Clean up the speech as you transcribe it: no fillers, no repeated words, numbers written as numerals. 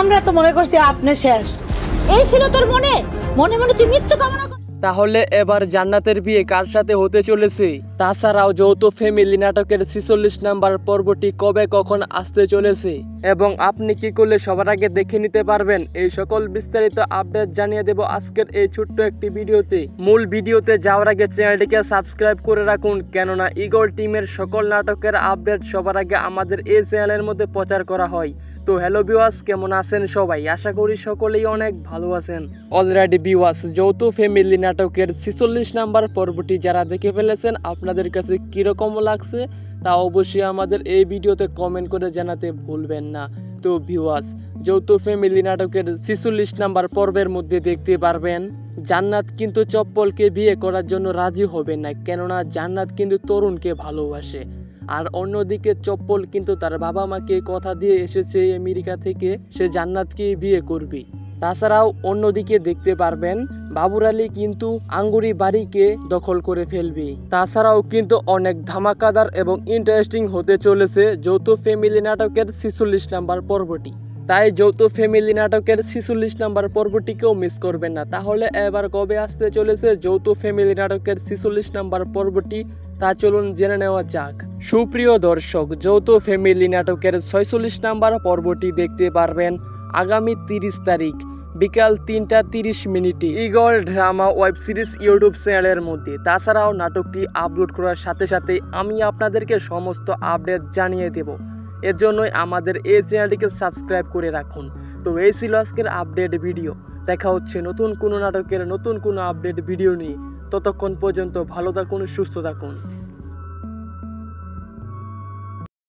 আমরা তো মনে করছি আপনি শেষ। এই ছিল তোর মনে মনে মনে তুই মৃত্যু কামনা কর। তাহলে এবার জান্নাতের বিয়ে কার সাথে হতে চলেছে? তাছাড়াও যৌথ ফ্যামিলি নাটকের 46 নাম্বার পর্বটি কবে কখন আসতে চলেছে এবং আপনি কি করলে সবার আগে দেখে নিতে পারবেন, এই সকল বিস্তারিত আপডেট জানিয়ে দেব আজকের এই ছোট্ট একটি ভিডিওতে। মূল ভিডিওতে যাওয়ার আগে চ্যানেলটিকে সাবস্ক্রাইব করে রাখুন, কেননা ইগল টিমের সকল নাটকের আপডেট সবার আগে আমাদের এই চ্যানেলের মধ্যে প্রচার করা হয়। তো হ্যালো ভিউয়ার্স, কেমন আছেন সবাই? আশা করি সকলেই অনেক ভালো আছেন। অলরেডি ভিউয়ার্স, যৌথ ফ্যামিলি নাটকের 46 নাম্বার পর্বটি যারা দেখে ফেলেছেন আপনাদের কাছে কিরকম লাগছে তা অবশ্যই আমাদের এই ভিডিওতে কমেন্ট করে জানাতে ভুলবেন না। তো ভিউয়ার্স, যৌথ ফ্যামিলি নাটকের 46 নাম্বার পর্বের মধ্যে দেখতে পারবেন জান্নাত কিন্তু চপ্পলকে বিয়ে করার জন্য রাজি হবে না, কেননা জান্নাত কিন্তু তরুণকে ভালোবাসে। আর অন্যদিকে চপ্পল কিন্তু তার বাবা মাকে কথা দিয়ে এসেছে আমেরিকা থেকে সে জান্নাতকে বিয়ে করবে। তাছাড়াও অন্যদিকে দেখতে পারবেন বাবুর আলী কিন্তু আঙ্গুরি বাড়িকে দখল করে ফেলবে। তাছাড়াও কিন্তু অনেক ধামাকাদার এবং ইন্টারেস্টিং হতে চলেছে যৌথ ফ্যামিলি নাটকের 46 নাম্বার পর্বটি। তাই যৌথ ফ্যামিলি নাটকের 46 নাম্বার পর্বটিকেও মিস করবেন না। তাহলে এবার কবে আসতে চলেছে যৌথ ফ্যামিলি নাটকের 46 নাম্বার পর্বটি তা চলুন জেনে নেওয়া যাক। সুপ্রিয় দর্শক, যৌথ ফ্যামিলি নাটকের 46 নাম্বার পর্বটি দেখতে পারবেন আগামী 30 তারিখ বিকাল 3টা 30 eagle drama web series YouTube চ্যানেলের মধ্যে। তাছাড়াও নাটকটি আপলোড করার সাথে সাথে আমি আপনাদেরকে সমস্ত আপডেট জানিয়ে দেব। এর জন্যই আমাদের এই চ্যানেলটিকে সাবস্ক্রাইব করে রাখুন। তো এই ছিল আজকের আপডেট ভিডিও। দেখা হচ্ছে নতুন কোনো নাটকের নতুন কোনো আপডেট ভিডিও নিয়ে। ততক্ষণ পর্যন্ত ভালো থাকুন, সুস্থ থাকুন।